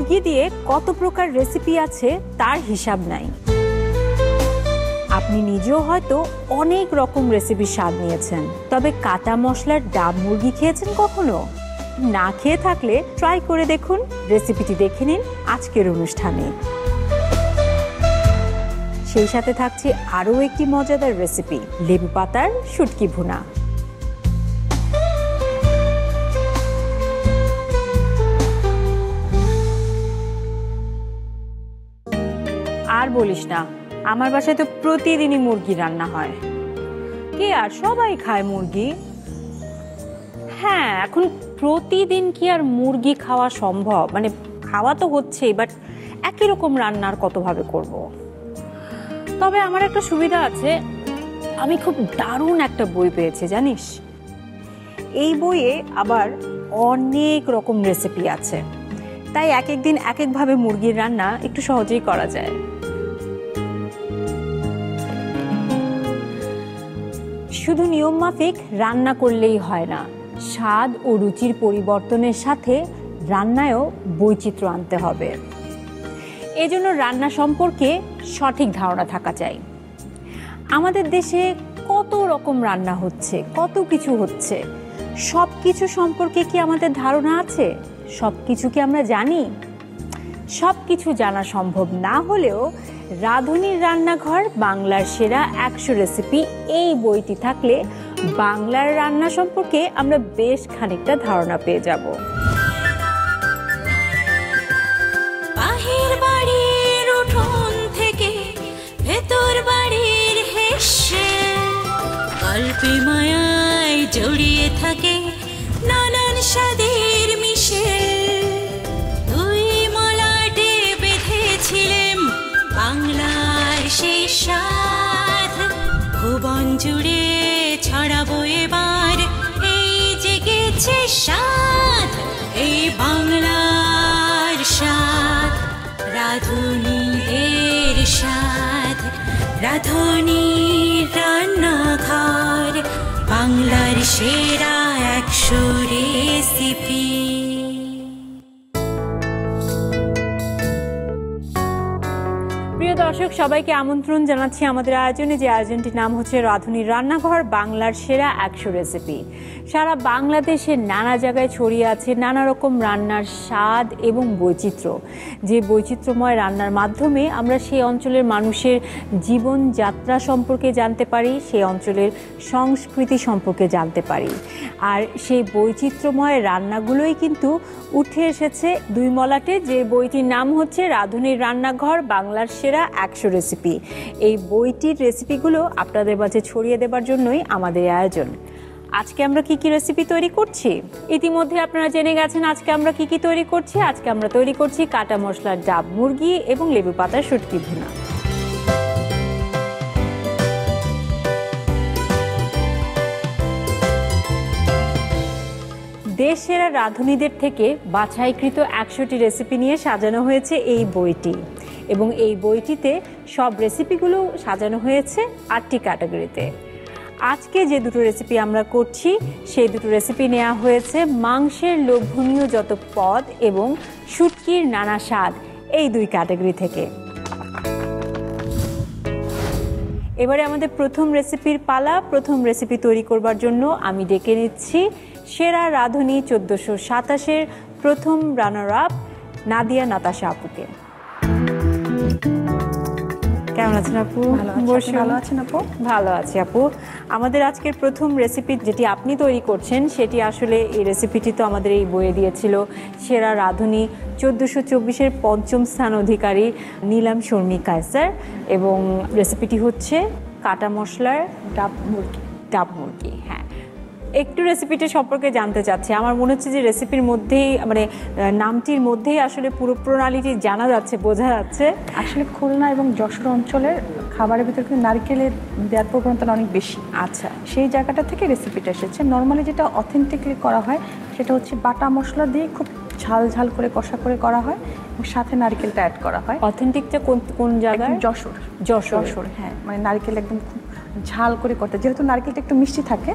মুরগি দিয়ে কত প্রকার রেসিপি আছে তার হিসাব নাই। আপনি নিজেও হয়তো অনেক রকম রেসিপির স্বাদ নিয়েছেন, তবে কাটা মশলার ডাব মুরগি খেয়েছেন কখনো? না খেয়ে থাকলে ট্রাই করে দেখুন। রেসিপিটি দেখে নিন আজকের অনুষ্ঠানে। সেই সাথে থাকছে আরও একটি মজাদার রেসিপি, লেবু পাতার শুটকি ভুনা। আর বলিস না, আমার বাসায় তো প্রতিদিনই মুরগি রান্না হয়। কে আর সবাই খায় মুরগি। হ্যাঁ, এখন প্রতিদিন কি আর মুরগি খাওয়া সম্ভব? মানে খাওয়া তো হচ্ছেই, বাট একই রকম রান্নার কতভাবে করব। তবে আমার একটা সুবিধা আছে, আমি খুব দারুণ একটা বই পেয়েছি জানিস। এই বইয়ে আবার অনেক রকম রেসিপি আছে, তাই এক এক দিন এক একভাবে মুরগির রান্না একটু সহজেই করা যায়। শুধু নিয়ম মাফিক রান্না করলেই হয় না, স্বাদ ও রুচির পরিবর্তনের সাথে রান্নায়ও বৈচিত্র্য আনতে হবে। এজন্য রান্না সম্পর্কে সঠিক ধারণা থাকা চাই। আমাদের দেশে কত রকম রান্না হচ্ছে, কত কিছু হচ্ছে, সব কিছু সম্পর্কে কি আমাদের ধারণা আছে? সব কিছু কি আমরা জানি? সব কিছু জানা সম্ভব না হলেও রাঁধুনির রান্নাঘর বাংলার সেরা 100 রেসিপি এই বইটি থাকলে বাংলার রান্না সম্পর্কে আমরা বেশ খানিকটা ধারণা পেয়ে যাব। বাহির বাড়ির উঠোন থেকে ভেতর বাড়ির হেসে গল্পে মায়ায় জড়িয়ে থাকে নানান স্বাদের মিশে। দুই মলাটে বেঁধেছিলেন বাংলার সেই স্বাদ, ভুবন জুড়ে ছড়াবো এবার এই জেগেছে স্বাদ, এই বাংলার স্বাদ, রাঁধুনিদের স্বাদ, রাঁধুনির রান্নাঘর বাংলার সেরা 100 রেসিপি। প্রিয় দর্শক, সবাইকে আমন্ত্রণ জানাচ্ছি আমাদের আয়োজনে, যে আয়োজনটির নাম হচ্ছে রাঁধুনির রান্নাঘর বাংলার সেরা 100 রেসিপি। সারা বাংলাদেশের নানা জায়গায় ছড়িয়ে আছে নানা রকম রান্নার স্বাদ এবং বৈচিত্র্য। যে বৈচিত্র্যময় রান্নার মাধ্যমে আমরা সেই অঞ্চলের মানুষের জীবনযাত্রা সম্পর্কে জানতে পারি, সেই অঞ্চলের সংস্কৃতি সম্পর্কে জানতে পারি। আর সেই বৈচিত্র্যময় রান্নাগুলোই কিন্তু উঠে এসেছে দুই মলাটে, যে বইটির নাম হচ্ছে রাঁধুনির রান্নাঘর বাংলার সেরা 100 রেসিপি। এই বইটির রেসিপিগুলো আপনাদের মাঝে ছড়িয়ে দেবার জন্যই আমাদের আয়োজন। আজকে আমরা কি কি রেসিপি তৈরি করছি ইতিমধ্যে আপনারা জেনে গেছেন। আজকে আমরা কি কি তৈরি করছি? আজকে আমরা তৈরি করছি কাটা মশলার ডাব মুরগি এবং লেবু পাতার শুটকি ভুনা। দেশ সেরা রাঁধুনিদের থেকে বাছাইকৃত 100টি রেসিপি নিয়ে সাজানো হয়েছে এই বইটি, এবং এই বইটিতে সব রেসিপিগুলো সাজানো হয়েছে 8টি ক্যাটাগরিতে। আজকে যে দুটো রেসিপি আমরা করছি সেই দুটো রেসিপি নেওয়া হয়েছে মাংসের লোভনীয় যত পদ এবং শুটকির নানা স্বাদ, এই দুই ক্যাটাগরি থেকে। এবারে আমাদের প্রথম রেসিপির পালা। প্রথম রেসিপি তৈরি করবার জন্য আমি ডেকে নিচ্ছি সেরা রাঁধুনি 1427-এর প্রথম রানার আপ নাদিয়া নাতাশা আপুকে। কেমন আছেন আপু? ভালো আছেন আপু? ভালো আছি আপু। আমাদের আজকের প্রথম রেসিপি যেটি আপনি তৈরি করছেন সেটি আসলে এই রেসিপিটি তো আমাদের এই বইয়ে দিয়েছিল সেরা রাঁধুনি 1424-এর 5ম স্থান অধিকারী নীলাম শর্মী কায়সার, এবং রেসিপিটি হচ্ছে কাটা মশলার ডাব মুরগি। হ্যাঁ, একটু রেসিপিটি সম্পর্কে জানতে চাচ্ছি। আমার মনে হচ্ছে যে রেসিপির মধ্যেই, মানে নামটির মধ্যেই আসলে পুরো প্রণালীটি জানা যাচ্ছে, বোঝা যাচ্ছে। আসলে খুলনা এবং যশোর অঞ্চলের খাবারের ভিতরে কিন্তু নারকেলের দেওয়ার প্রবণতা অনেক বেশি। আচ্ছা, সেই জায়গাটা থেকে রেসিপিটা এসেছে। নর্মালি যেটা অথেন্টিকলি করা হয় সেটা হচ্ছে বাটা মশলা দিয়ে খুব ঝাল ঝাল করে কষা করে করা হয় এবং সাথে নারকেলটা অ্যাড করা হয়। অথেন্টিকটা কোন জায়গায়? যশোর। হ্যাঁ, মানে নারকেল একদম খুব ঝাল করে করতে, যেহেতু নারকেলটা একটু মিষ্টি থাকে,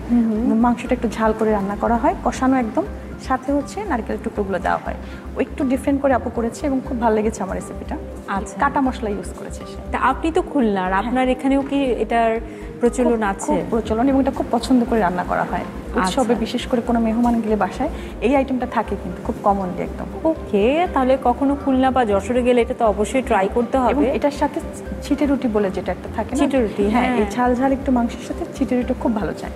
মাংসটা একটু ঝাল করে রান্না করা হয়, কষানো একদম। সাথে হচ্ছে নারকেলের টুকরোগুলো দেওয়া হয়। ও একটু ডিফারেন্ট করে আপু করেছে এবং খুব ভালো লেগেছে আমার রেসিপিটা। আচ্ছা। কাটা মশলা ইউজ করেছে সে। তা আপনি তো খুলনার, আপনার এখানেও কি এটার প্রচলন আছে? খুব প্রচলন, এবং এটা খুব পছন্দ করে রান্না করা হয় উৎসবে, বিশেষ করে কোনো মেহমান গেলে বাসায় এই আইটেমটা থাকে কিন্তু খুব কমনলি একদম। ওকে, তাহলে কখনো খুলনা বা যশোরে গেলে এটা তো অবশ্যই ট্রাই করতে এবং হবে। এটার সাথে ছিটে রুটি বলে যেটা একটা থাকে না, ছিটে রুটি, হ্যাঁ, হ্যাঁ। এই ঝাল ঝাল একটু মাংসের সাথে ছিটে রুটি খুব ভালো যায়।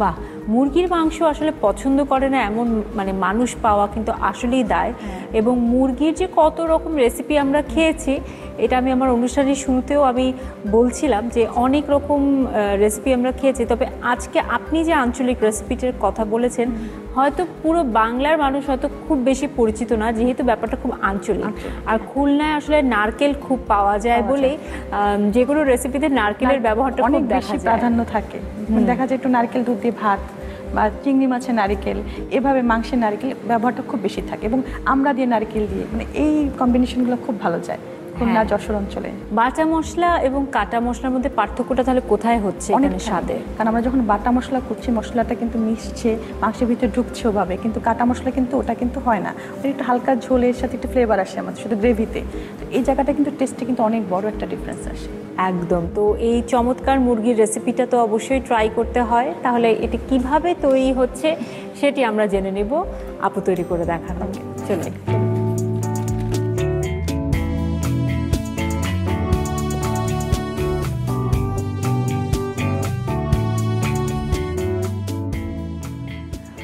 বাহ, মুরগির মাংস আসলে পছন্দ করে না এমন মানে মানুষ পাওয়া কিন্তু আসলেই দায়। এবং মুরগির যে কত রকম রেসিপি আমরা খেয়েছি, এটা আমি আমার অনুষ্ঠানের শুরুতেও আমি বলছিলাম যে অনেক রকম রেসিপি আমরা খেয়েছি, তবে আজকে আপনি যে আঞ্চলিক রেসিপিটার কথা বলেছেন হয়তো পুরো বাংলার মানুষ হয়তো খুব বেশি পরিচিত না, যেহেতু ব্যাপারটা খুব আঞ্চলিক। আর খুলনায় আসলে নারকেল খুব পাওয়া যায় বলে যেগুলো রেসিপিতে নারকেলের ব্যবহারটা অনেক খুব বেশি প্রাধান্য থাকে। দেখা যায় একটু নারকেল দুধ দিয়ে ভাত বা চিংড়ি মাছের নারকেল, এভাবে মাংসের নারকেল ব্যবহারটা খুব বেশি থাকে, এবং আমরা দিয়ে নারকেল দিয়ে, মানে এই কম্বিনেশনগুলো খুব ভালো যায় খুলনা যশোর অঞ্চলে। বাটা মশলা এবং কাটা মশলার মধ্যে পার্থক্যটা তাহলে কোথায় হচ্ছে? অনেক এখানে স্বাদে, কারণ আমরা যখন বাটা মশলা করছি মশলাটা কিন্তু মিশছে, মাংসের ভিতরে ঢুকছে ওভাবে, কিন্তু কাটা মশলা কিন্তু ওটা কিন্তু হয় না, ওটা একটু হালকা ঝোলের সাথে একটু ফ্লেভার আসে আমাদের শুধু গ্রেভিতে। এই জায়গাটা কিন্তু টেস্টে কিন্তু অনেক বড় একটা ডিফারেন্স আসে। একদম। তো এই চমৎকার মুরগির রেসিপিটা তো অবশ্যই ট্রাই করতে হয়, তাহলে এটা কিভাবে তৈরি হচ্ছে সেটি আমরা জেনে নেব। আপু তৈরি করে দেখানো, চলো।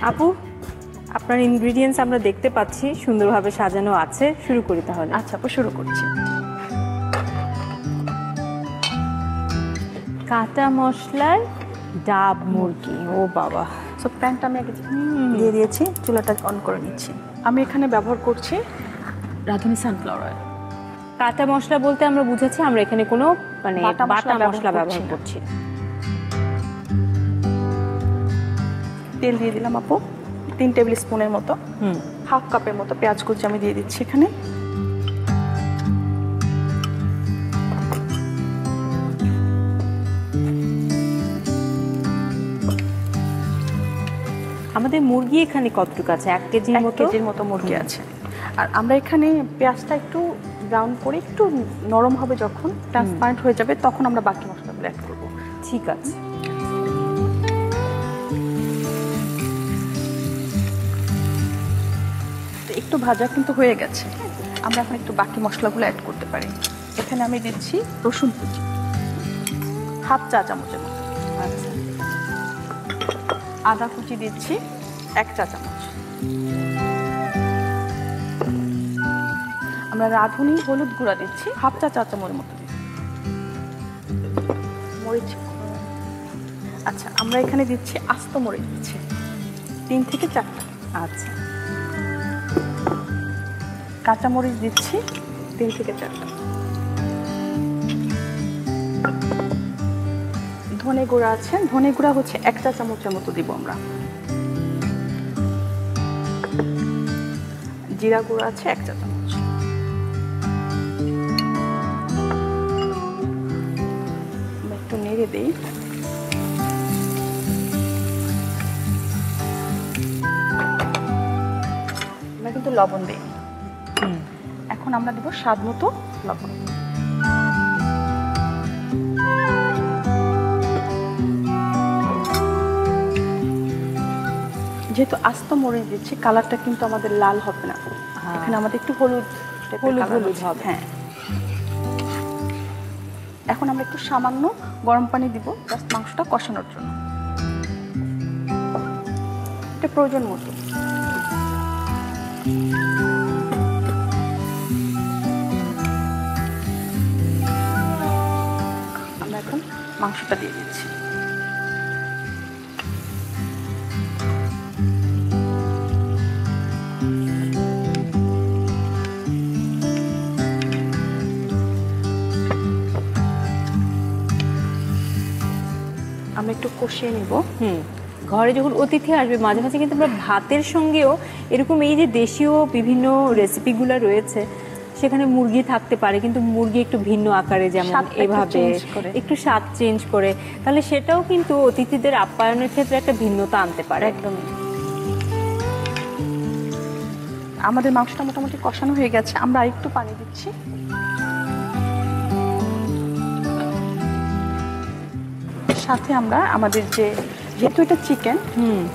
আপু, আপনার ইনগ্রিডিয়েন্টস আমরা দেখতে পাচ্ছি সুন্দরভাবে সাজানো আছে, শুরু করি তাহলে। আচ্ছা আপু, শুরু করছি। কাটা মশলার ডাব মুরগি, ও বাবা। সো প্যানটা আমি আগে দিয়ে দিয়েছি, চুলাটা অন করে নিচ্ছি। আমি এখানে ব্যবহার করছি রাঁধুনি সানফ্লাওয়ার অয়েল। কাটা মশলা বলতে আমরা বুঝেছি আমরা এখানে কোনো মানে বাটা বাটা মশলা মশলা ব্যবহার ব্যবহার করছি। তেল দিয়ে দিলাম আপু 3 টেবিল স্পুনের মতো, হাফ কাপের মতো পেঁয়াজ কুচি আমি দিয়ে দিচ্ছি এখানে। আমাদের মুরগি এখানে কতটুকু আছে? 1 কেজির 1 মতো? কেজির মতো মুরগি আছে। আর আমরা এখানে পেঁয়াজটা একটু ব্রাউন করে একটু নরম হবে, যখন ট্রান্সপারেন্ট হয়ে যাবে তখন আমরা বাকি মশলাগুলো অ্যাড করব। ঠিক আছে। একটু ভাজা কিন্তু হয়ে গেছে, আমরা এখন একটু বাকি মশলাগুলো অ্যাড করতে পারি। এখানে আমি দিচ্ছি রসুন কুচি হাফ চা চামচের মতো। আচ্ছা। আদা কুচি দিচ্ছি 1 চা চামচ। আমরা রাঁধুনি হলুদ গুঁড়া দিচ্ছি হাফ চা চামচের মতো। মরিচ, আচ্ছা আমরা এখানে দিচ্ছি আস্ত মরিচ দিচ্ছি 3 থেকে 4টা। আচ্ছা। কাঁচা মরিচ দিচ্ছি 3 থেকে 4টা। ধনে গুঁড়া আছে, ধনে গুঁড়া হচ্ছে 1 চা চামচের মতো দিব আমরা। জিরা গুঁড়া আছে 1 চা চামচ। একটু নেড়ে দিই। আমরা কিন্তু লবণ দিই। এখন আমরা দেব স্বাদ মতো লবণ। যেহেতু আস্ত মরিচ দিচ্ছি, কালারটা কিন্তু আমাদের লাল হবে না, এখানে আমাদের একটু হলুদ হলুদ হবে। হ্যাঁ, এখন আমরা একটু সামান্য গরম পানি দিব জাস্ট মাংসটা কষানোর জন্য, এটা প্রয়োজন মতো। আমরা এখন মাংসটা দিয়ে দিচ্ছি। আমরা একটু কষিয়ে নিব। ঘরে যখন অতিথি আসবে মাঝে মাঝে কিন্তু আমরা ভাতের সঙ্গেও এরকম এই যে দেশীয় বিভিন্ন রেসিপিগুলো রয়েছে সেখানে মুরগি থাকতে পারে, কিন্তু মুরগি একটু ভিন্ন আকারে, যেমন এভাবে একটু স্বাদ চেঞ্জ করে, তাহলে সেটাও কিন্তু অতিথিদের আপ্যায়নের ক্ষেত্রে একটা ভিন্নতা আনতে পারে। একদমই। আমাদের মাংসটা মোটামুটি কষানো হয়ে গেছে, আমরা একটু পানি দিচ্ছি। সাথে আমরা আমাদের যেহেতু এটা চিকেন,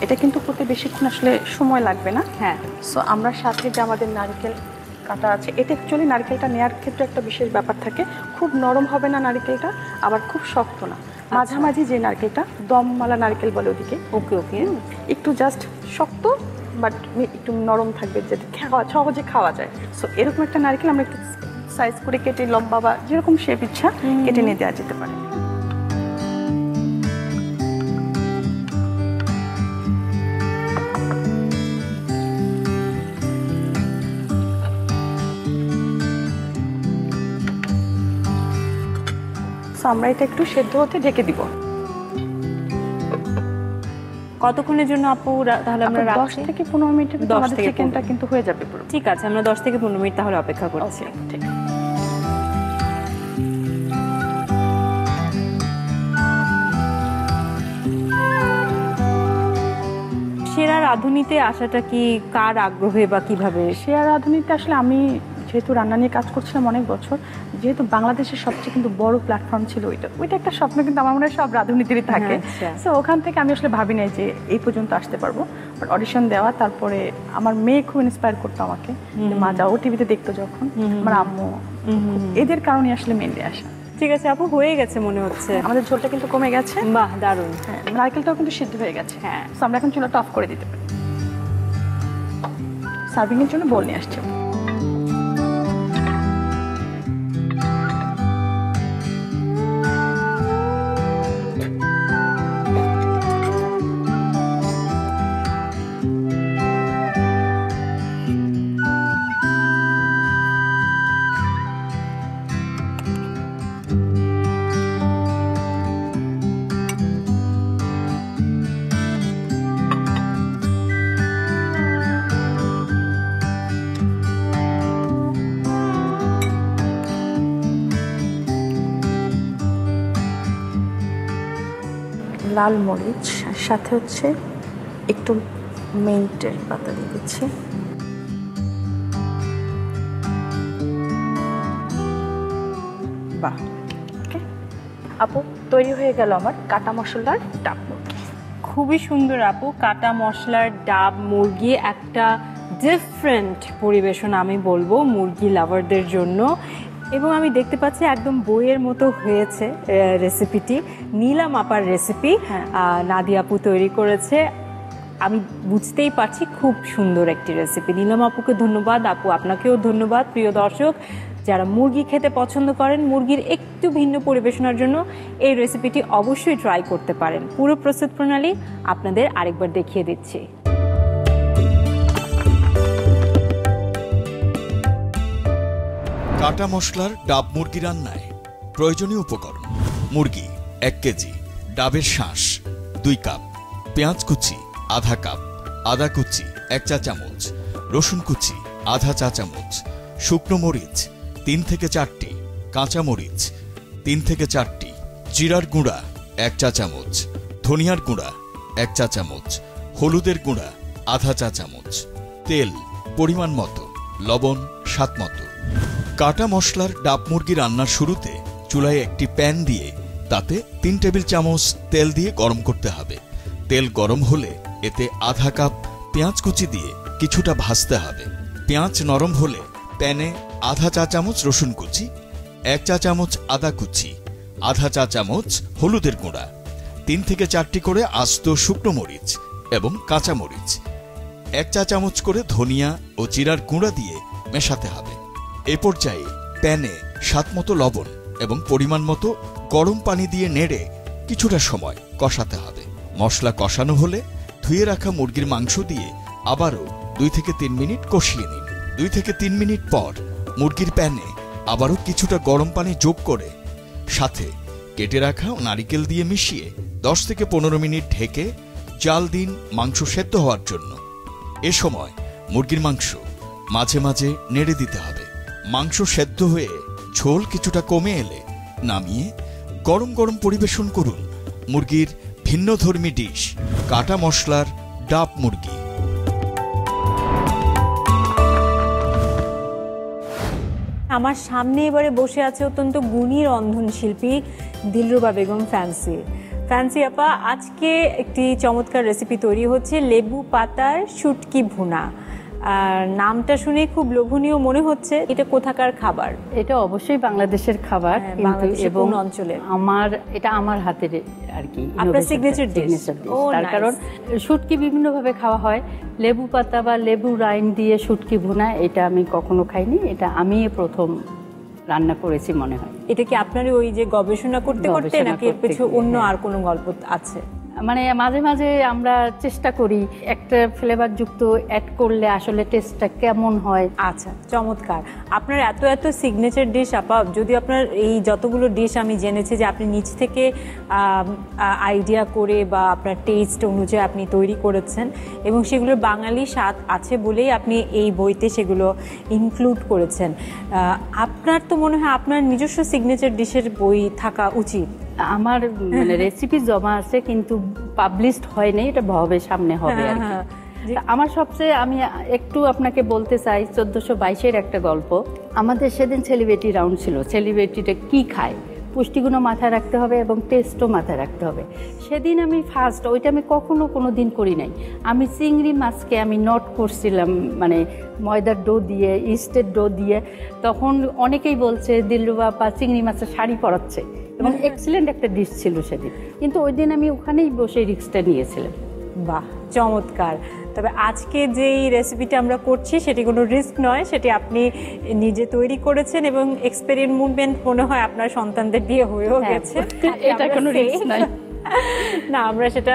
এটা কিন্তু করতে বেশিক্ষণ আসলে সময় লাগবে না। হ্যাঁ, সো আমরা সাথে যে আমাদের নারকেল কাটা আছে, এটা অ্যাকচুয়ালি নারকেলটা নেওয়ার ক্ষেত্রে একটা বিশেষ ব্যাপার থাকে, খুব নরম হবে না নারকেলটা, আবার খুব শক্ত না, মাঝামাঝি যে নারকেলটা, দমওয়ালা নারকেল বলে ওদিকে। ওকে ওকে, একটু জাস্ট শক্ত বাট একটু নরম থাকবে, যাতে সহজে খাওয়া যায়। সো এরকম একটা নারকেল আমরা একটু সাইজ করে কেটে, লম্বা বা যেরকম শেপ ইচ্ছা কেটে নিয়ে দেওয়া যেতে পারে। আমরা এটা একটু সেদ্ধ হতে ঢেকে দিব। কতক্ষণের জন্য আপু তাহলে আমরা 10 থেকে 15 মিনিটের ভিতরে আমাদের চিকেনটা কিন্তু হয়ে যাবে পুরো। ঠিক আছে, আমরা 10 থেকে 15 মিনিট তাহলে অপেক্ষা করছি। ঠিক। সেরা রাঁধুনিতে আসাটা কি কার আগ্রহে বা কিভাবে? সেরা রাঁধুনিতে আসলে আমি যেহেতু রান্না নিয়ে কাজ করছিলাম অনেক বছর, যেহেতু বাংলাদেশের সবচেয়ে কিন্তু বড় প্ল্যাটফর্ম ছিল ওইটা একটা স্বপ্ন কিন্তু আমার মনে হয় সব রাঁধুনিদেরই থাকে। সো ওখান থেকে আমি আসলে ভাবি নাই যে এই পর্যন্ত আসতে পারবো, বাট অডিশন দেওয়া, তারপরে আমার মেয়ে খুব ইন্সপায়ার করতো আমাকে, মা যাও টিভিতে দেখতো যখন, আমার আম্মু, এদের কারণে আসলে মেনলি আসা। ঠিক আছে আপু, হয়ে গেছে মনে হচ্ছে, আমাদের ঝোলটা কিন্তু কমে গেছে। বাহ, দারুণ। হ্যাঁ, নারকেলটাও কিন্তু সিদ্ধ হয়ে গেছে। হ্যাঁ, সো আমরা এখন চুলাটা অফ করে দিতে পারি। সার্ভিং এর জন্য বোল নিয়ে আসছি। লাল মরিচ, সাথে হচ্ছে একটু মিন্টের পাতা দিয়ে দিচ্ছি। বাহ, ওকে আপু, তৈরি হয়ে গেল আমার কাটা মশলার ডাব মুরগি। খুবই সুন্দর আপু, কাটা মশলার ডাব মুরগি, একটা ডিফারেন্ট পরিবেশন আমি বলবো মুরগি লাভারদের জন্য। এবং আমি দেখতে পাচ্ছি একদম বইয়ের মতো হয়েছে রেসিপিটি, নীলা মাপার রেসিপি, নাদিয়া আপু তৈরি করেছে। আমি বুঝতেই পারছি খুব সুন্দর একটি রেসিপি। নীলাম আপুকে ধন্যবাদ, আপু আপনাকেও ধন্যবাদ। প্রিয় দর্শক, যারা মুরগি খেতে পছন্দ করেন, মুরগির একটু ভিন্ন পরিবেশনার জন্য এই রেসিপিটি অবশ্যই ট্রাই করতে পারেন। পুরো প্রস্তুত প্রণালী আপনাদের আরেকবার দেখিয়ে দিচ্ছি। কাটা মশলার ডাব মুরগি রান্নায় প্রয়োজনীয় উপকরণ: মুরগি 1 কেজি, ডাবের শাঁস 2 কাপ, পেঁয়াজ কুচি আধা কাপ, আদা কুচি 1 চা চামচ, রসুন কুচি আধা চা চামচ, শুকনো মরিচ 3 থেকে 4টি, কাঁচা মরিচ 3 থেকে 4টি, জিরার গুঁড়া 1 চা চামচ, ধনিয়ার গুঁড়া 1 চা চামচ, হলুদের গুঁড়া আধা চা চামচ, তেল পরিমাণ মতো, লবণ স্বাদ মতো। কাটা মশলার ডাব মুরগি রান্নার শুরুতে চুলায় একটি প্যান দিয়ে তাতে 3 টেবিল চামচ তেল দিয়ে গরম করতে হবে। তেল গরম হলে এতে আধা কাপ পেঁয়াজ কুচি দিয়ে কিছুটা ভাজতে হবে। পেঁয়াজ নরম হলে প্যানে আধা চা চামচ রসুন কুচি, 1 চা চামচ আদা কুচি, আধা চা চামচ হলুদের গুঁড়া, 3 থেকে 4টি করে আস্ত শুকনো মরিচ এবং কাঁচা মরিচ, 1 চা চামচ করে ধনিয়া ও জিরার গুঁড়া দিয়ে মেশাতে হবে। এ পর্যায়ে প্যানে স্বাদমতো লবণ এবং পরিমাণ মতো গরম পানি দিয়ে নেড়ে কিছুটা সময় কষাতে হবে। মশলা কষানো হলে ধুয়ে রাখা মুরগির মাংস দিয়ে আবারও 2 থেকে 3 মিনিট কষিয়ে নিন। 2 থেকে 3 মিনিট পর মুরগির প্যানে আবারও কিছুটা গরম পানি যোগ করে সাথে কেটে রাখা নারিকেল দিয়ে মিশিয়ে 10 থেকে 15 মিনিট ঢেকে জাল দিন মাংস সেদ্ধ হওয়ার জন্য। এ সময় মুরগির মাংস মাঝে মাঝে নেড়ে দিতে হবে। মাংস সেদ্ধ হয়ে ঝোল কিছুটা কমে এলে নামিয়ে গরম গরম পরিবেশন করুন মুরগির ভিন্নধর্মী ডিশ, কাটা মশলার ডাব মুরগি। আমার সামনে এবারে বসে আছে অত্যন্ত গুণী রন্ধনশিল্পী দিলরুবা বেগম ফ্যান্সি আপা, আজকে একটি চমৎকার রেসিপি তৈরি হচ্ছে লেবু পাতার শুটকি ভুনা। আর নামটা শুনে খুব লোভনীয় মনে হচ্ছে। এটা কোথাকার খাবার? এটা অবশ্যই বাংলাদেশের খাবার, এবং অঞ্চলের এটা আমার হাতের আর কি আপনার সিগনেচার ডিশ। তার কারণ শুটকি বিভিন্ন ভাবে খাওয়া হয়, লেবু পাতা বা লেবু রাইন দিয়ে শুটকি ভুনা এটা আমি কখনো খাইনি, এটা আমি প্রথম রান্না করেছি মনে হয়। এটা কি আপনার ওই যে গবেষণা করতে করতে নাকি এর পিছনে অন্য আর কোনো গল্প আছে? মানে মাঝে মাঝে আমরা চেষ্টা করি একটা ফ্লেভার যুক্ত অ্যাড করলে আসলে টেস্টটা কেমন হয়। আচ্ছা, চমৎকার। আপনার এত এত সিগনেচার ডিশ আপা, যদি আপনার এই যতগুলো ডিশ আমি জেনেছি যে আপনি নিজ থেকে আইডিয়া করে বা আপনার টেস্ট অনুযায়ী আপনি তৈরি করেছেন এবং সেগুলোর বাঙালি স্বাদ আছে বলেই আপনি এই বইতে সেগুলো ইনক্লুড করেছেন। আপনার তো মনে হয় আপনার নিজস্ব সিগনেচার ডিশের বই থাকা উচিত। আমার মানে রেসিপি জমা আছে কিন্তু পাবলিশড হয়নি, এটা ভবে সামনে হবে আর কি। আমার সবচেয়ে আমি একটু আপনাকে বলতে চাই 1422-এর একটা গল্প। আমাদের সেদিন সেলিব্রিটি রাউন্ড ছিল, সেলিব্রিটিটা কি খায় পুষ্টিগুণও মাথায় রাখতে হবে এবং টেস্টও মাথায় রাখতে হবে। সেদিন আমি ফার্স্ট, ওইটা আমি কোনো দিন করি নাই, আমি চিংড়ি মাছকে আমি নট করছিলাম মানে ময়দার ডো দিয়ে, ইস্টের ডো দিয়ে। তখন অনেকেই বলছে দিলরুবা আপা চিংড়ি মাছের শাড়ি পরাচ্ছে এবং এক্সিলেন্ট একটা ডিশ ছিল সেদিন, কিন্তু ওই দিন আমি ওখানেই বসে রিস্কটা নিয়েছিলাম। বাহ, চমৎকার। তবে আজকে যেই রেসিপিটা আমরা করছি সেটি কোনো রিস্ক নয়, সেটি আপনি নিজে তৈরি করেছেন এবং এক্সপেরিমেন্ট মনে হয় আপনার সন্তানদের দিয়ে হয়েও গেছে। এটা কোনো রিস্ক নয়। না, আমরা সেটা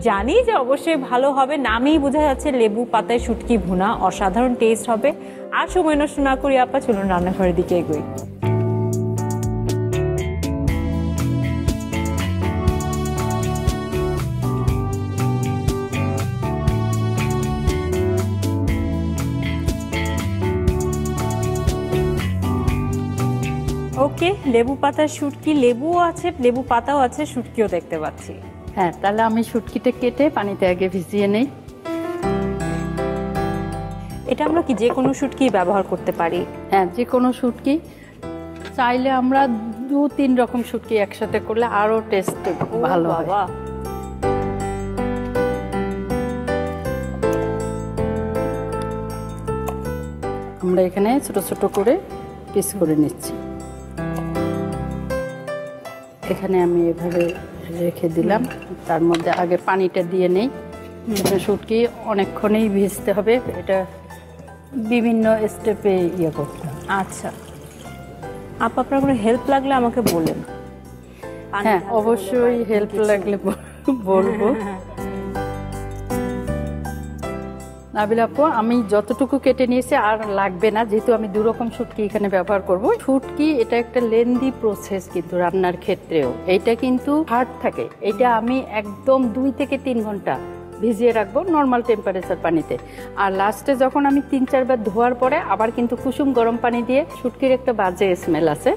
জানি যে অবশ্যই ভালো হবে। নামেই বোঝা যাচ্ছে লেবু পাতায় শুটকি ভুনা, অসাধারণ টেস্ট হবে। আর সময় নষ্ট না করি আপা, চলুন রান্নাঘরের দিকে এগোই। ওকে, লেবু পাতার শুটকি, লেবুও আছে, লেবু পাতাও আছে, শুটকিও দেখতে পাচ্ছি। হ্যাঁ, তাহলে আমি শুটকিটা কেটে পানিতে আগে ভিজিয়ে নেই। এটা আমরা কি যে কোনো শুটকি ব্যবহার করতে পারি? হ্যাঁ, যে কোনো শুটকি, চাইলে আমরা 2-3 রকম শুটকি একসাথে করলে আরো টেস্ট ভালো হয়। আমরা এখানে ছোট ছোট করে পিস করে নিচ্ছি। এখানে আমি এভাবে রেখে দিলাম, তার মধ্যে আগে পানিটা দিয়ে নেই। শুটকি অনেকক্ষণই ভিজতে হবে, এটা বিভিন্ন স্টেপে ইয়ে করতে হবে। আচ্ছা আপা, আপনার কোনো হেল্প লাগলে আমাকে বলেন। হ্যাঁ, অবশ্যই হেল্প লাগলে বলবো। নাবিলা আপু, আমি যতটুকু কেটে নিয়েছি আর লাগবে না, যেহেতু আমি 2 রকম শুটকি এখানে ব্যবহার করব। শুটকি এটা একটা লেন্দি প্রসেস কিন্তু রান্নার ক্ষেত্রেও, এটা কিন্তু হার্ড থাকে। এটা আমি একদম 2 থেকে 3 ঘন্টা ভিজিয়ে রাখবো নর্মাল টেম্পারেচার পানিতে। আর লাস্টে যখন আমি 3-4 বার ধোয়ার পরে আবার কিন্তু কুসুম গরম পানি দিয়ে, শুটকির একটা বাজে স্মেল আছে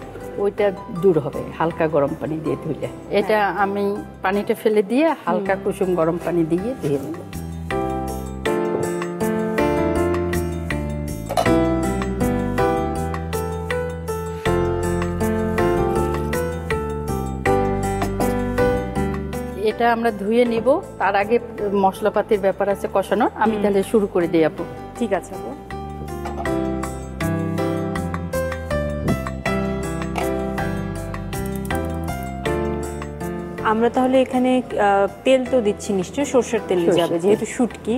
ওইটা দূর হবে হালকা গরম পানি দিয়ে ধুলে। এটা আমি পানিটা ফেলে দিয়ে হালকা কুসুম গরম পানি দিয়ে ধুয়ে নেব। এটা আমরা ধুয়ে নিব, তার আগে মশলাপাতির ব্যাপার আছে কষানোর। আমি তাহলে শুরু করে দিই আপু। ঠিক আছে আপু। আমরা তাহলে এখানে তেল তো দিচ্ছি নিশ্চয়ই, সরষের তেল যাবে যেহেতু শুটকি।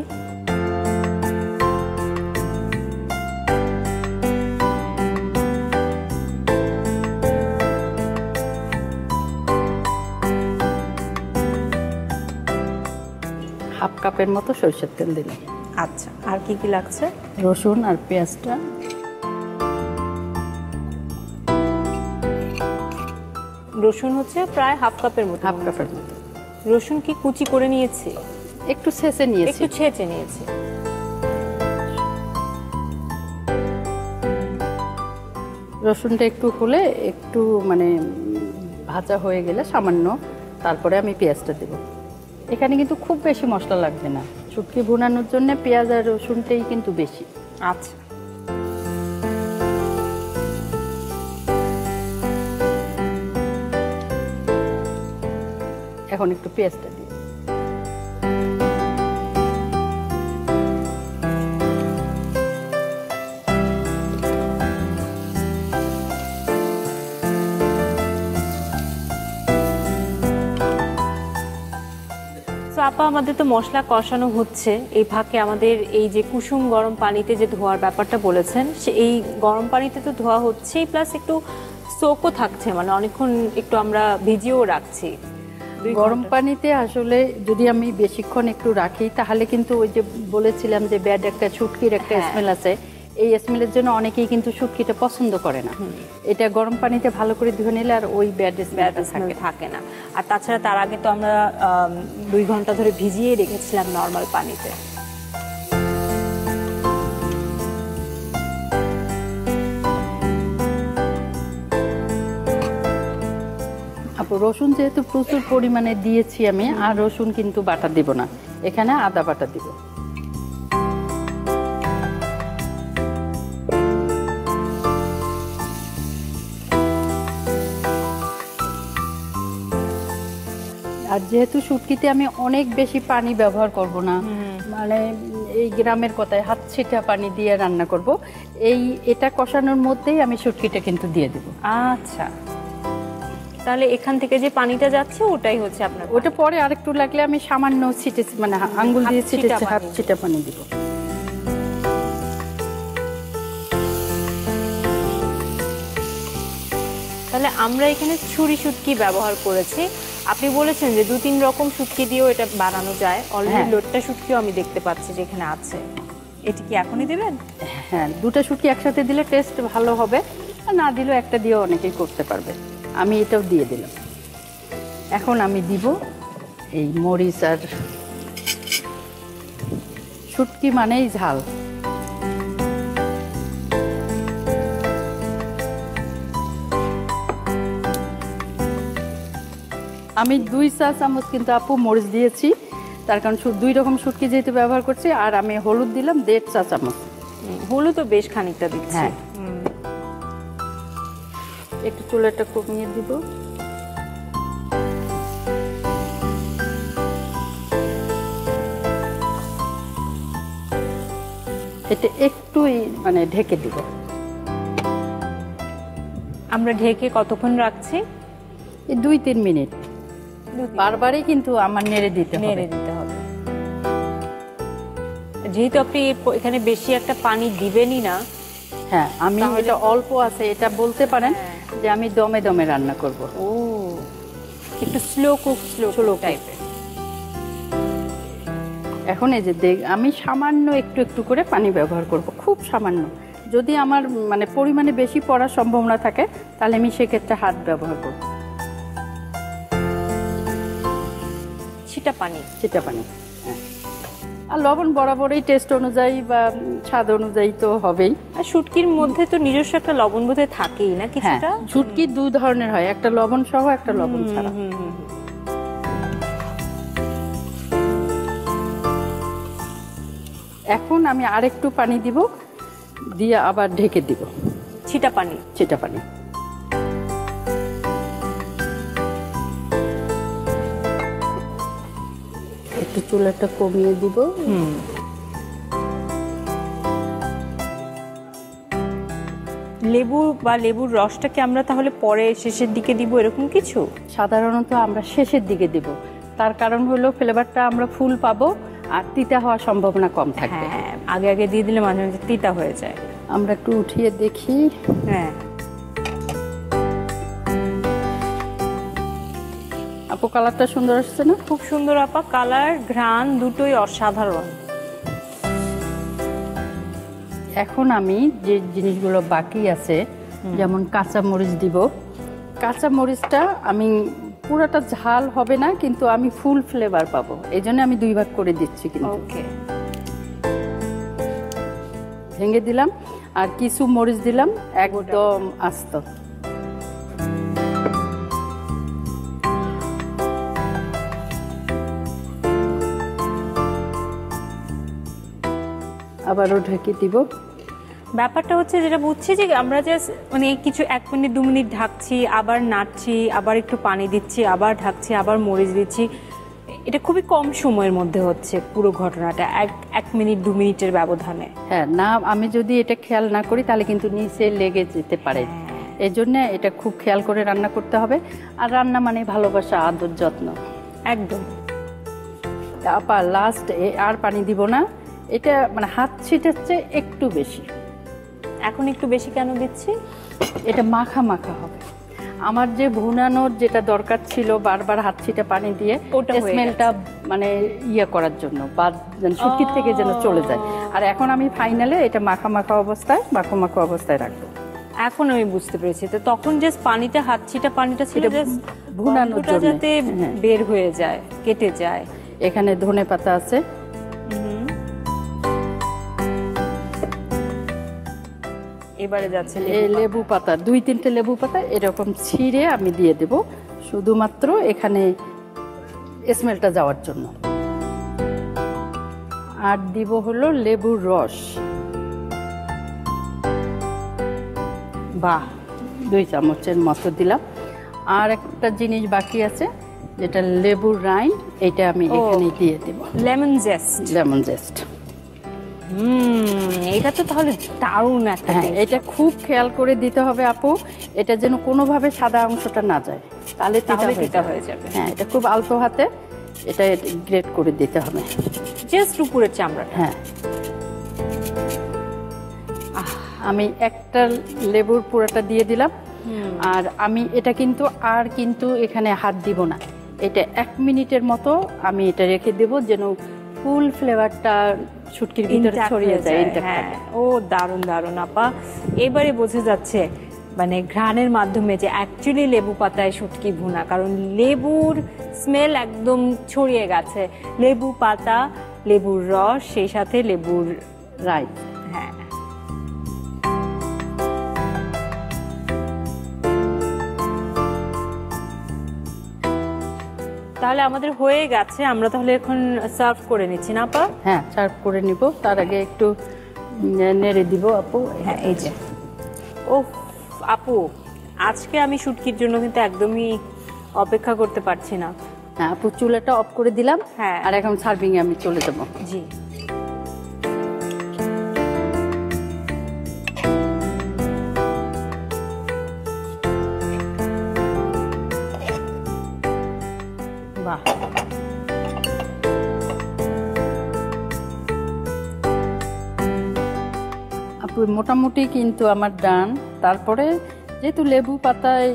হাফ কাপের মতো সরষের তেল দিলাম। আচ্ছা, আর কি কি লাগছে? রসুন আর পেঁয়াজটা, রসুন হচ্ছে প্রায় হাফ কাপের মতো। হাফ কাপের মতো। রসুন কি কুচি করে নিয়েছি? একটু ছেঁচে নিয়েছি। একটু ছেঁচে নিয়েছি। রসুনটা একটু হলে, একটু মানে ভাজা হয়ে গেলে সামান্য, তারপরে আমি পেঁয়াজটা দেব। এখানে কিন্তু খুব বেশি মশলা লাগবে না, শুটকি ভুনানোর জন্য পেঁয়াজ আর রসুনটাই কিন্তু বেশি। আচ্ছা, এখন একটু পেঁয়াজটা দিই। তো আপা, আমাদের তো মশলা কষানো হচ্ছে, এই ফাঁকে আমাদের এই যে কুসুম গরম পানিতে যে ধোয়ার ব্যাপারটা বলেছেন, এই গরম পানিতে তো ধোয়া হচ্ছেই, প্লাস একটু সোকও থাকছে, মানে অনেকক্ষণ একটু আমরা ভিজিয়েও রাখছি। গরম পানিতে আসলে যদি আমি বেশিক্ষণ একটু রাখি তাহলে কিন্তু ওই যে বলেছিলাম যে ব্যাড একটা শুটকির একটা স্মেল আছে, এই স্মেলের জন্য অনেকেই কিন্তু শুটকিটা পছন্দ করে না। এটা গরম পানিতে ভালো করে ধুয়ে নিলে আর ওই ব্যাড স্মেল থাকে না। আর তাছাড়া তার আগে তো আমরা 2 ঘন্টা ধরে ভিজিয়ে রেখেছিলাম নর্মাল পানিতে। আপু, রসুন যেহেতু প্রচুর পরিমাণে দিয়েছি আমি, আর রসুন কিন্তু বাটা দিব না, এখানে আদা বাটা দিব। আর যেহেতু শুটকিতে আমি অনেক বেশি পানি ব্যবহার করব না, মানে এই গ্রামের কথায় হাত ছিটা পানি দিয়ে রান্না করব, এটা কষানোর মধ্যেই আমি শুটকিটা কিন্তু দিয়ে দেব। আচ্ছা, তাহলে এখান থেকে যে পানিটা যাচ্ছে ওটাই হচ্ছে আপনার? ওটা পরে আরেকটু লাগলে আমি সামান্য ছিটে, মানে আঙ্গুল দিয়ে ছিটে হাত ছিটা পানি দিব। তাহলে আমরা এখানে ছুরি শুটকি ব্যবহার করেছি। আপনি বলেছেন যে 2-3 রকম শুটকি দিয়েও এটা বানানো যায়। অলরেডি লোটটা শুটকিও আমি দেখতে পাচ্ছি যে এখানে আছে। এটা কি এখনই দিবেন? হ্যাঁ, 2টা শুটকি একসাথে দিলে টেস্ট ভালো হবে, আর না দিলেও একটা দিয়েও অনেকেই করতে পারবে। আমি এটাও দিয়ে দিলাম। এখন আমি দিব এই মরিচ, আর শুটকি মানেই ঝাল। আমি 2 চা চামচ কিন্তু আপু মরিচ দিয়েছি, তার কারণ 2 রকম শুটকি যেহেতু ব্যবহার করছি। আর আমি হলুদ দিলাম 1.5 চা চামচ। হলুদ তো বেশ খানিকটা দিচ্ছি। হ্যাঁ, একটু চুলাটা কমিয়ে দিব। এটা একটুই মানে ঢেকে দিব। আমরা ঢেকে কতক্ষণ রাখছি? এই 2-3 মিনিট। বারবারই কিন্তু আমার নেড়ে দিতে হবে। যেহেতু আপনি এখানে বেশি একটা পানি দিবেনই না। হ্যাঁ, আমি এটা অল্প আছে, এটা বলতে পারেন যে আমি দমে দমে রান্না করব। ও, একটু স্লো টাইপের। এখন এই যে আমি সামান্য একটু একটু করে পানি ব্যবহার করব, খুব সামান্য। যদি আমার মানে পরিমাণে বেশি পড়ার সম্ভাবনা থাকে তাহলে আমি সেক্ষেত্রে হাত ব্যবহার করব। ছিটা পানি। হ্যাঁ, আর লবণ বরাবরই টেস্ট অনুযায়ী বা স্বাদ অনুযায়ী তো হবেই। আর শুটকির মধ্যে তো নিজস্ব একটা লবণ বোধহয় থাকেই না কিছুটা? শুটকি 2 ধরনের হয়, একটা লবণ সহ, একটা লবণ ছাড়া। এখন আমি আরেকটু পানি দিব, দিয়ে আবার ঢেকে দিব। ছিটা পানি। একটু চুলাটা কমিয়ে দিব। লেবু বা লেবুর রসটাকে আমরা তাহলে পরে শেষের দিকে দিব, এরকম কিছু? সাধারণত আমরা শেষের দিকে দিব, তার কারণ হলো ফ্লেভারটা আমরা ফুল পাবো আর তিতা হওয়ার সম্ভাবনা কম থাকবে। হ্যাঁ, আগে আগে দিয়ে দিলে মাঝে মাঝে তিতা হয়ে যায়। আমরা একটু উঠিয়ে দেখি। হ্যাঁ আপু, কালারটা সুন্দর আসছে না? খুব সুন্দর আপা, কালার ঘ্রাণ দুটোই অসাধারণ। এখন আমি যে জিনিসগুলো বাকি আছে, যেমন কাঁচা মরিচ দিব। কাঁচা মরিচটা আমি পুরোটা ঝাল হবে না, কিন্তু আমি ফুল ফ্লেভার পাবো, এই জন্য আমি 2 ভাগ করে দিচ্ছি। কিন্তু ভেঙে দিলাম, আর কিছু মরিচ দিলাম একদম আস্ত। আবারও ঢেকে দিব। ব্যাপারটা হচ্ছে যেটা বুঝছি যে আমরা জাস্ট মানে কিছু 1 মিনিট 2 মিনিট ঢাকছি, আবার নাড়ছি, আবার একটু পানি দিচ্ছি, আবার ঢাকছি, আবার মরিচ দিচ্ছি। এটা খুবই কম সময়ের মধ্যে হচ্ছে পুরো ঘটনাটা, 1 মিনিট 2 মিনিটের ব্যবধানে। হ্যাঁ, না আমি যদি এটা খেয়াল না করি তাহলে কিন্তু নিচে লেগে যেতে পারে। এই জন্য এটা খুব খেয়াল করে রান্না করতে হবে। আর রান্না মানে ভালোবাসা, আদর, যত্ন। একদম। আপা লাস্ট আর পানি দিব না, এটা মানে হাত ছিটাচ্ছে একটু বেশি। এখন একটু বেশি কেন দিচ্ছি? এটা মাখা মাখা হবে। আমার যে ভুনানোর যেটা দরকার ছিল বারবার হাত ছিটা পানি দিয়ে, ওটা হয়ে স্মেলটা মানে ইয়ে করার জন্য বা শুটকির থেকে যেন চলে যায়। আর এখন আমি ফাইনালে এটা মাখা মাখা অবস্থায় রাখবো। এখন আমি বুঝতে পেরেছি। তো তখন যে পানিটা হাত ছিটা পানিটা ছিল ভুনানোর জন্য, যাতে বের হয়ে যায়, কেটে যায়। এখানে ধনে পাতা আছে, এবারে যাচ্ছে লেবু পাতা, 2-3টে লেবু পাতা এরকম ছিঁড়ে আমি দিয়ে দেব, শুধুমাত্র এখানে স্মেলটা যাওয়ার জন্য। আর দিব হলো লেবুর রস, বাহ 2 চামচের মতো দিলাম। আর একটা জিনিস বাকি আছে যেটা লেবুর রাইন, এটা আমি এখানে দিয়ে দেব, লেমন জেস্ট। এটা তো তাহলে দারুণ একটা। হ্যাঁ, এটা খুব খেয়াল করে দিতে হবে আপু, এটা যেন কোনোভাবে সাদা অংশটা না যায়, তাহলে তিতা হয়ে যাবে। হ্যাঁ, এটা খুব অল্প হাতে এটা গ্রেট করে দিতে হবে, জাস্ট উপরের চামড়া। হ্যাঁ, আমি একটা লেবুর পুরোটা দিয়ে দিলাম। আর আমি এটা কিন্তু এখানে হাত দিব না, এটা 1 মিনিটের মতো আমি এটা রেখে দেব, যেন ফুল ফ্লেভারটা শুটকির ভিতরে ছড়িয়ে যায়। হ্যাঁ, ও দারুণ দারুণ আপা, এবারে বোঝা যাচ্ছে মানে ঘ্রাণের মাধ্যমে যে অ্যাকচুয়ালি লেবু পাতায় শুটকি ভুনা, কারণ লেবুর স্মেল একদম ছড়িয়ে গেছে। লেবু পাতা, লেবুর রস, সেই সাথে লেবুর রাইট। হ্যাঁ, তাহলে আমাদের হয়ে গেছে। আমরা তাহলে এখন সার্ভ করে নিচ্ছি না আপা? হ্যাঁ, সার্ভ করে নিব। তার আগে একটু নেড়ে দিব আপু। হ্যাঁ, এই যে ও আপু, আজকে আমি শুটকির জন্য কিন্তু একদমই অপেক্ষা করতে পারছি না। হ্যাঁ আপু, চুলাটা অফ করে দিলাম। হ্যাঁ, আর এখন সার্ভিং এ আমি চলে যাব। জি। বাহ, আপু মোটামুটি কিন্তু আমার ডান। তারপরে যেহেতু লেবু পাতায়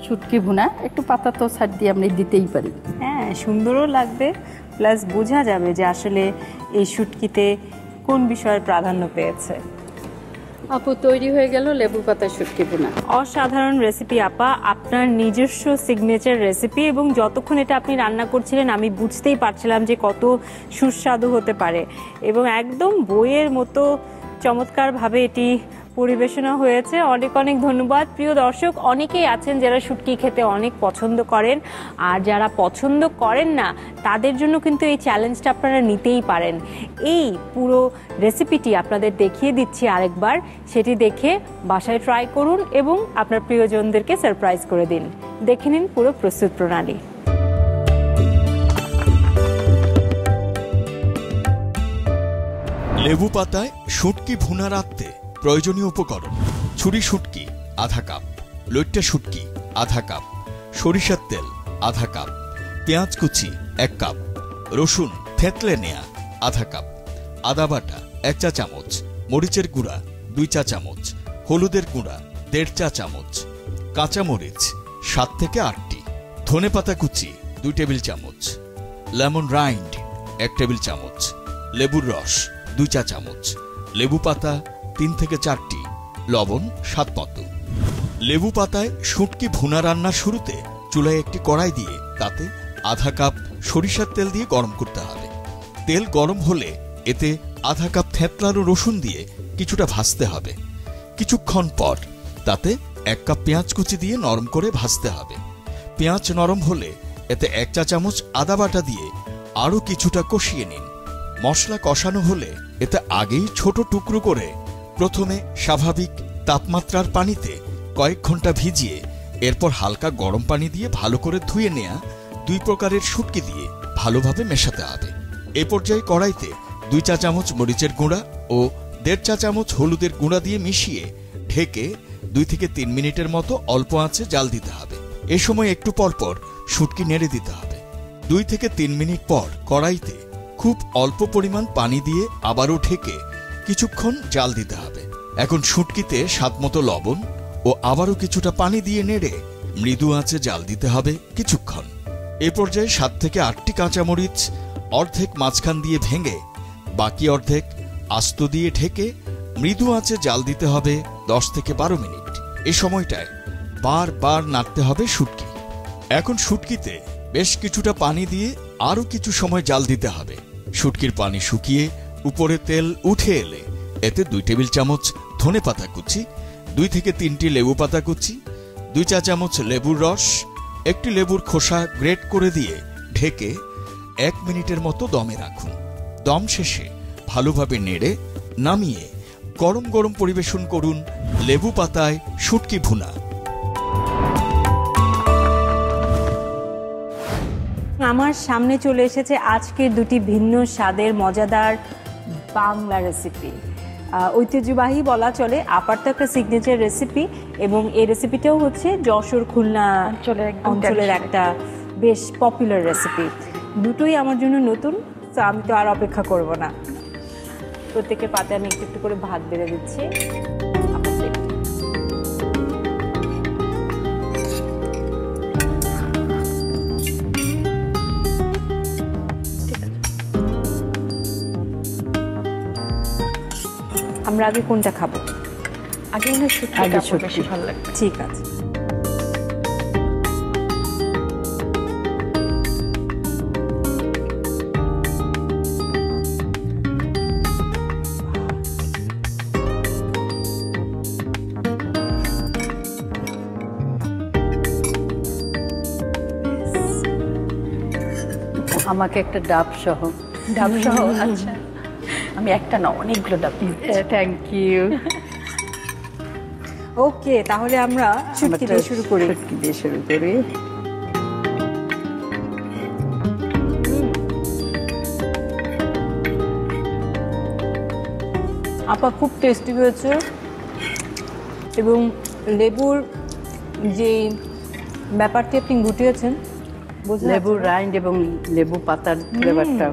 শুটকি ভুনা, একটু পাতা তো সাইড দিয়ে আমরা দিতেই পারি। হ্যাঁ, সুন্দরও লাগবে, প্লাস বোঝা যাবে যে আসলে এই শুটকিতে কোন বিষয়ের প্রাধান্য পেয়েছে। আপু তৈরি হয়ে গেল লেবু পাতায় শুটকি ভুনা। অসাধারণ রেসিপি আপা, আপনার নিজস্ব সিগনেচার রেসিপি, এবং যতক্ষণ এটা আপনি রান্না করছিলেন আমি বুঝতেই পারছিলাম যে কত সুস্বাদু হতে পারে, এবং একদম বইয়ের মতো চমৎকারভাবে এটি পরিবেশনা হয়েছে। অনেক অনেক ধন্যবাদ। প্রিয় দর্শক, অনেকেই আছেন যারা শুটকি খেতে অনেক পছন্দ করেন, আর যারা পছন্দ করেন না তাদের জন্য কিন্তু এই চ্যালেঞ্জটা আপনারা নিতেই পারেন। এই পুরো রেসিপিটি আপনাদের দেখিয়ে দিচ্ছি আরেকবার, সেটি দেখে বাসায় ট্রাই করুন এবং আপনার প্রিয়জনদেরকে সারপ্রাইজ করে দিন। দেখে নিন পুরো প্রস্তুত প্রণালী। লেবু পাতায় শুটকি ভুনা রাঁধতে প্রয়োজনীয় উপকরণ: ছুরি শুটকি আধা কাপ, লইট্টা শুটকি আধা কাপ, সরিষার তেল আধা কাপ, পেঁয়াজ কুচি 1 কাপ, রসুন থেতলে নেয়া আধা কাপ, আদা বাটা 1 চা চামচ, মরিচের গুঁড়া 2 চা চামচ, হলুদের গুঁড়া 1.5 চা চামচ, কাঁচামরিচ 7 থেকে 8টি, ধনেপাতা কুচি 2 টেবিল চামচ, লেমন রাইন্ড 1 টেবিল চামচ, লেবুর রস 2 চা চামচ, লেবু পাতা 3 থেকে 4টি, লবণ স্বাদ মতো। লেবু পাতায় শুটকি ভুনা রান্নার শুরুতে চুলায় একটি কড়াই দিয়ে তাতে আধা কাপ সরিষার তেল দিয়ে গরম করতে হবে। তেল গরম হলে এতে আধা কাপ থেতলানো রসুন দিয়ে কিছুটা ভাজতে হবে। কিছুক্ষণ পর তাতে 1 কাপ পেঁয়াজ কুচি দিয়ে নরম করে ভাজতে হবে। পেঁয়াজ নরম হলে এতে 1 চা চামচ আদা বাটা দিয়ে আরও কিছুটা কষিয়ে নিন। মশলা কষানো হলে এতে আগেই ছোট টুকরো করে প্রথমে স্বাভাবিক তাপমাত্রার পানিতে কয়েক ঘন্টা ভিজিয়ে এরপর হালকা গরম পানি দিয়ে ভালো করে ধুয়ে নেয়া 2 প্রকারের শুটকি দিয়ে ভালোভাবে মেশাতে হবে। এ পর্যায়ে কড়াইতে 2 চা চামচ মরিচের গুঁড়া ও 1.5 চা চামচ হলুদের গুঁড়া দিয়ে মিশিয়ে ঢেকে 2 থেকে 3 মিনিটের মতো অল্প আঁচে জাল দিতে হবে। এ সময় একটু পরপর শুটকি নেড়ে দিতে হবে। 2 থেকে 3 মিনিট পর কড়াইতে খুব অল্প পরিমাণ পানি দিয়ে আবারও ঢেকে কিছুক্ষণ জাল দিতে হবে। এখন শুটকিতে স্বাদমতো লবণ ও আবারও কিছুটা পানি দিয়ে নেড়ে মৃদু আঁচে জাল দিতে হবে কিছুক্ষণ। এ পর্যায়ে 7 থেকে 8টি কাঁচামরিচ অর্ধেক মাঝখান দিয়ে ভেঙে বাকি অর্ধেক আস্ত দিয়ে ঢেকে মৃদু আঁচে জাল দিতে হবে 10 থেকে 12 মিনিট। এই সময়টায় বারবার নাড়তে হবে শুটকি। এখন শুটকিতে বেশ কিছুটা পানি দিয়ে আরও কিছু সময় জাল দিতে হবে। শুটকির পানি শুকিয়ে উপরে তেল উঠে এলে এতে 2 টেবিল চামচ ধনেপাতা কুচি, 2 থেকে 3টি লেবু পাতা কুচি, 2 চা চামচ লেবুর রস, 1টি লেবুর খোসা গ্রেট করে দিয়ে ঢেকে 1 মিনিটের মতো দমে রাখুন। দম শেষে ভালোভাবে নেড়ে নামিয়ে গরম গরম পরিবেশন করুন লেবু পাতায় শুটকি ভুনা। আমার সামনে চলে এসেছে আজকের 2টি ভিন্ন স্বাদের মজাদার বাংলা রেসিপি। ঐতিহ্যবাহী বলা চলে, আপার তো একটা সিগনেচার রেসিপি এবং এই রেসিপিটাও হচ্ছে যশোর খুলনা অঞ্চলের একটা বেশ পপুলার রেসিপি। দুটোই আমার জন্য নতুন, তো আমি তো আর অপেক্ষা করব না। প্রত্যেকের পাতে আমি একটু একটু করে ভাত বেড়ে দিচ্ছি। আমরা আগে কোনটা খাবো? আগে মনে হয় শুটকিটা বেশি ভালো লাগবে। ঠিক আছে। আমাকে একটা ডাব সহ। আচ্ছা, আমি একটা না অনেকগুলো ডাব। Thank you. ওকে, তাহলে আমরা শুটকি দিয়ে শুরু করি। শুটকি দিয়ে শুরু করি। আপা খুব টেস্টি হয়েছে এবং লেবুর যে ব্যাপারটি আপনি গুটিয়েছেন, লেবুর রাইন্ড এবং লেবু পাতার ফ্লেভারটা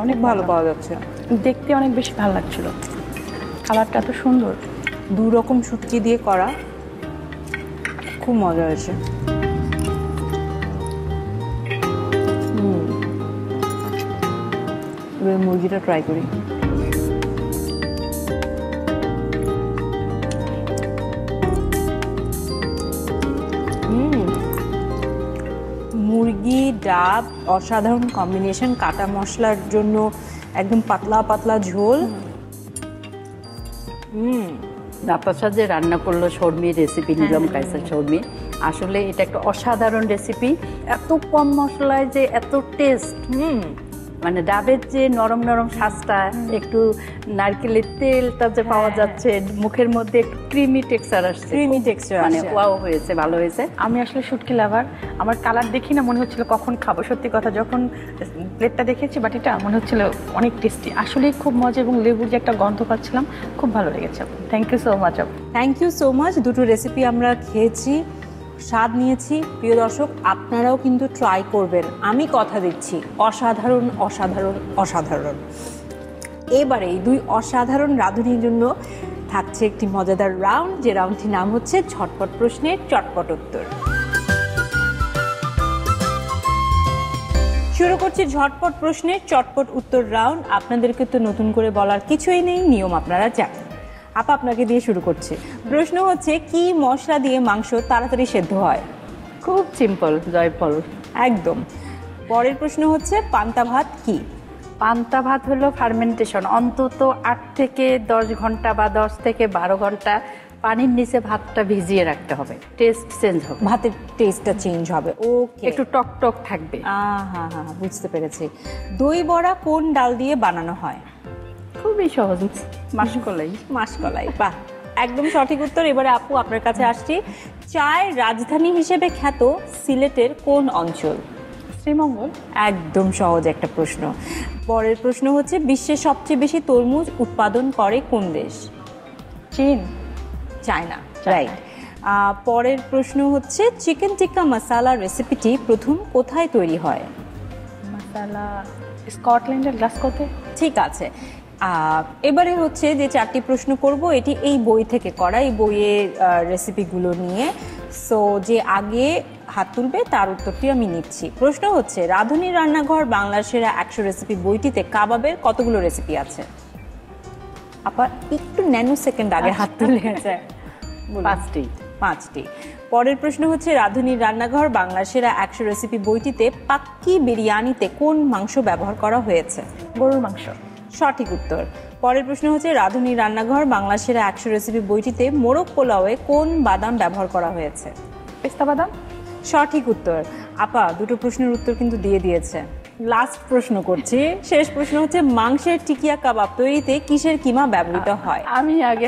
অনেক ভালো পাওয়া যাচ্ছে। দেখতে অনেক বেশি ভালো লাগছিল, কালারটা এত সুন্দর। 2 রকম শুটকি দিয়ে করা, খুব মজা হয়েছে। এবার মুরগিটা ট্রাই করি। মুরগি ডাব অসাধারণ কম্বিনেশন, কাটা মশলার জন্য একদম পাতলা পাতলা ঝোল। আপনার যে রান্না করলো শর্মি রেসিপি, নীলম কায়সার শর্মি, আসলে এটা একটা অসাধারণ রেসিপি। এত কম মশলায় যে এত টেস্ট, মানে ডাবের যে নরম নরম শ্বাসটা, একটু নারকেলের তেলটা যে পাওয়া যাচ্ছে, মুখের মধ্যে একটু ক্রিমি টেক্সচার আসছে, মানে ওয়াও হয়েছে, ভালো হয়েছে। আমি আসলে শুটকি লাভার, আমার কালার দেখি না মনে হচ্ছিল কখন খাবো। সত্যি কথা, যখন প্লেটটা দেখেছি বাটিটা, মনে হচ্ছিল অনেক টেস্টি, আসলেই খুব মজা, এবং লেবুর যে একটা গন্ধ পাচ্ছিলাম, খুব ভালো লেগেছে। Thank you so much. Thank you so much. 2টো রেসিপি আমরা খেয়েছি, স্বাদ নিয়েছি। প্রিয় দর্শক, আপনারাও কিন্তু ট্রাই করবেন, আমি কথা দিচ্ছি। অসাধারণ অসাধারণ অসাধারণ। এবারে এই 2 অসাধারণ রাঁধুনির জন্য থাকছে একটি মজাদার রাউন্ড, যে রাউন্ডটির নাম হচ্ছে ঝটপট প্রশ্নের চটপট উত্তর। শুরু করছি ঝটপট প্রশ্নের চটপট উত্তর রাউন্ড। আপনাদেরকে তো নতুন করে বলার কিছুই নেই, নিয়ম আপনারা জানেন। আপা, আপনাকে দিয়ে শুরু করছি। প্রশ্ন হচ্ছে, কি মশলা দিয়ে মাংস তাড়াতাড়ি সেদ্ধ হয়? খুব সিম্পল, জয়ফল। একদম। পরের প্রশ্ন হচ্ছে, পান্তা ভাত কি? পান্তা ভাত হলো ফার্মেন্টেশন, অন্তত 8 থেকে 10 ঘন্টা বা 10 থেকে 12 ঘন্টা পানির নিচে ভাতটা ভিজিয়ে রাখতে হবে, টেস্ট চেঞ্জ হবে, ভাতের টেস্টটা চেঞ্জ হবে। ওকে, একটু টক টক থাকবে। হ্যাঁ, বুঝতে পেরেছি। দই বড়া কোন ডাল দিয়ে বানানো হয়? খুবই সহজ, মাসকলাই। মাসকলাই, বাহ, একদম সঠিক উত্তর। এবারে আপু আপনার কাছে আসছি। চায়ের রাজধানী হিসেবে খ্যাত সিলেটের কোন অঞ্চল? শ্রীমঙ্গল। একদম সহজ একটা প্রশ্ন। পরের প্রশ্ন হচ্ছে বিশ্বের সবচেয়ে বেশি তরমুজ উৎপাদন করে কোন দেশ? চীন। China, right. পরের প্রশ্ন হচ্ছে চিকেন টিক্কা মশালা রেসিপিটি প্রথম কোথায় তৈরি হয়? মশালা স্কটল্যান্ডের গ্লাসগোতে। ঠিক আছে। এবারে হচ্ছে যে 4টি প্রশ্ন করব, এটি এই বই থেকে করা, এই বইয়ের রেসিপিগুলো নিয়ে। সো যে আগে হাত তুলবে তার উত্তরটি আমি নিচ্ছি। প্রশ্ন হচ্ছে রাঁধুনি রান্নাঘর বাংলার সেরা 100 রেসিপি বইটিতে কাবাবের কতগুলো রেসিপি আছে? আপা একটু ন্যানো সেকেন্ড আগে হাত তুলে আছে। 5টি। পরের প্রশ্ন হচ্ছে রাঁধুনির রান্নাঘর বাংলার সেরা 100 রেসিপি বইটিতে পাক্কি বিরিয়ানিতে কোন মাংস ব্যবহার করা হয়েছে? গরুর মাংস। সঠিক উত্তর। পরের প্রশ্ন হচ্ছে রাঁধুনির রান্নাঘর বাংলার সেরা 100 রেসিপি বইটিতে মোরগ পোলাওয়ে কোন বাদাম ব্যবহার করা হয়েছে? পেস্তা বাদাম। সঠিক উত্তর। আপা দুটো প্রশ্নের উত্তর কিন্তু দিয়ে দিয়েছে। লাস্ট প্রশ্ন করছি, শেষ প্রশ্ন হচ্ছে মাংসের টিকিয়া কাবাব তৈরিতে কিসের কিমা ব্যবহৃত হয়? আমি আগে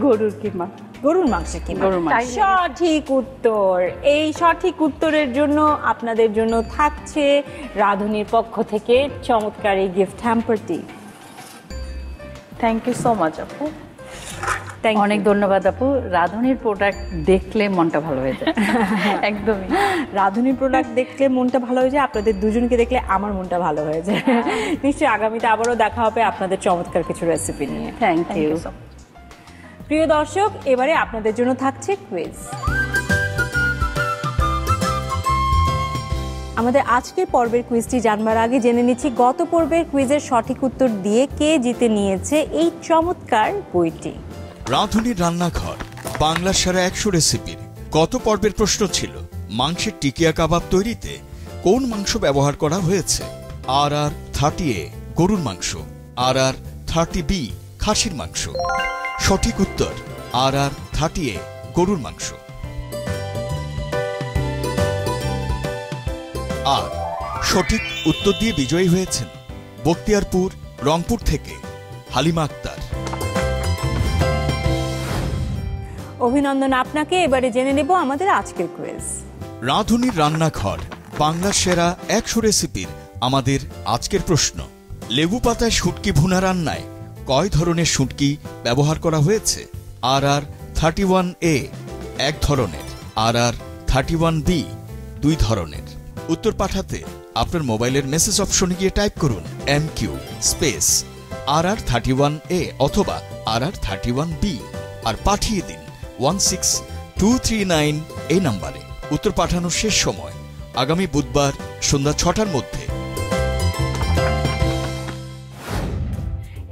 গরুর কিমা। গরুর মাংসের কিমা। গরুর মাংস। সঠিক উত্তর। এই সঠিক উত্তরের জন্য আপনাদের জন্য থাকছে রাঁধুনির পক্ষ থেকে চমৎকার এই গিফট হ্যাম্পারটি। থ্যাংক ইউ সো মাচ আপু। অনেক ধন্যবাদ আপু। রাঁধুনির প্রোডাক্ট দেখলে মনটা ভালো হয়ে যায়। একদমই। রাঁধুনির প্রোডাক্ট দেখলে মনটা ভালো হয়ে যায়, আপনাদের দুজনকে দেখলে আমার মনটা ভালো হয়ে যায়। নিশ্চয়ই আগামীতে আবারও দেখা হবে আপনাদের চমৎকার কিছু রেসিপি নিয়ে। Thank you. প্রিয় দর্শক, এবারে আপনাদের জন্য থাকছে কুইজ। আমাদের আজকের পর্বের কুইজটি জানবার আগে জেনে নিচ্ছি গত পর্বের কুইজের সঠিক উত্তর দিয়ে কে জিতে নিয়েছে এই চমৎকার বইটি। রাঁধুনির রান্নাঘর বাংলার সেরা 100 রেসিপির গত পর্বের প্রশ্ন ছিল মাংসের টিকিয়া কাবাব তৈরিতে কোন মাংস ব্যবহার করা হয়েছে? RR30A গরুর মাংস, RR30B খাসির মাংস। সঠিক উত্তর RR30A গরুর মাংস। আর সঠিক উত্তর দিয়ে বিজয়ী হয়েছেন বখতিয়ারপুর রংপুর থেকে হালিমা আক্তার। অভিনন্দন আপনাকে। এবারে জেনে নেব আমাদের আজকের কুইজ। রাঁধুনির রান্নাঘর বাংলার সেরা 100 রেসিপির আমাদের আজকের প্রশ্ন, লেবু পাতায় শুটকি ভুনা রান্নায় কয় ধরনের শুটকি ব্যবহার করা হয়েছে? RR31A 1 ধরনের, RR31B 2 ধরনের। উত্তর পাঠাতে আপনার মোবাইলের মেসেজ অপশনে গিয়ে টাইপ করুন MQ স্পেস RR31A অথবা RR31B আর পাঠিয়ে দিন 16239 এই নম্বরে। উত্তর পাঠানোর শেষ সময় আগামী বুধবার সন্ধ্যা 6টার মধ্যে।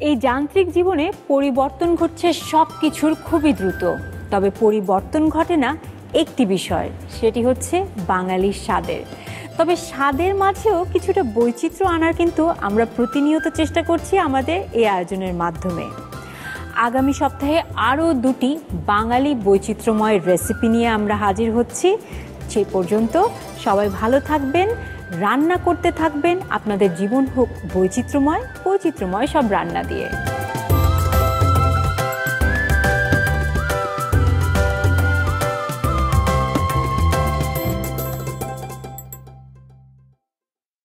এই যান্ত্রিক জীবনে পরিবর্তন ঘটছে সবকিছুর খুবই দ্রুত, তবে পরিবর্তন ঘটে না একটি বিষয়, সেটি হচ্ছে বাঙালির স্বাদের। তবে স্বাদের মাঝেও কিছুটা বৈচিত্র্য আনার কিন্তু আমরা প্রতিনিয়ত চেষ্টা করছি আমাদের এই আয়োজনের মাধ্যমে। আগামী সপ্তাহে আরও 2টি বাঙালি বৈচিত্র্যময় রেসিপি নিয়ে আমরা হাজির হচ্ছি। সেই পর্যন্ত সবাই ভালো থাকবেন, রান্না করতে থাকবেন, আপনাদের জীবন হোক বৈচিত্র্যময় সব রান্না দিয়ে।